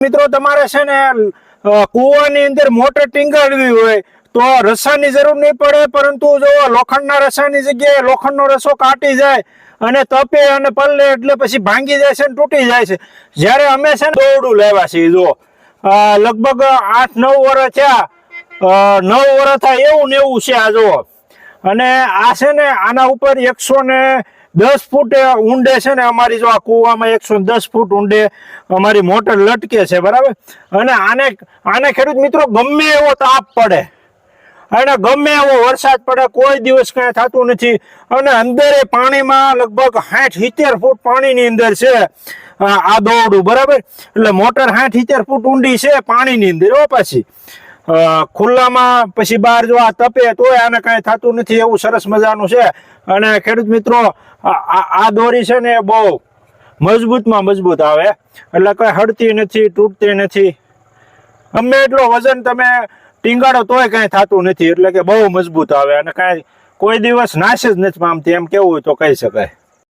મિત્રો તમારે છે ને કુવાની અંદર મોટર ટીંગાડવી હોય તો રસાની જરૂર નહીં પડે, પરંતુ જો લોખંડના રસાની જગ્યાએ લોખંડનો રસો કાટી જાય અને તપે અને પલ્લે એટલે પછી ભાંગી જાય છે અને તૂટી જાય છે. જ્યારે અમે છે ને દોરડું લેવા છીએ, જો લગભગ 8-9 વર્ષ થયા, 9 વર્ષ થાય એવું ને એવું છે આ જો. અને આ છે ને આના ઉપર 110 ફૂટ ઊંડે છે ને અમારી જો આ કુવામાં 110 ફૂટ ઊંડે અમારી મોટર લટકે છે, બરાબર. અને આને ખેડૂત મિત્રો ગમે એવો તાપ પડે અને ગમે એવો વરસાદ પડે, કોઈ દિવસ કઈ થતું નથી. અને અંદર પાણીમાં લગભગ 60-70 ફૂટ પાણીની અંદર છે આ દોરડું, બરાબર. એટલે મોટર 60-70 ફૂટ ઊંડી છે પાણીની અંદર. પાછી ખુલ્લામાં પછી બહાર જો આ તપે તોય આને કઈ થતું નથી, એવું સરસ મજાનું છે. અને ખેડૂત મિત્રો આ દોરી છે ને બહુ મજબૂતમાં મજબૂત આવે, એટલે કઈ હડતી નથી, તૂટતી નથી. ગમે એટલો વજન તમે ટીંગાડો તોય કઈ થતું નથી, એટલે કે બહુ મજબૂત આવે અને કઈ કોઈ દિવસ નાશ જ નથી પામતી, એમ કેવું હોય તો કહી શકાય.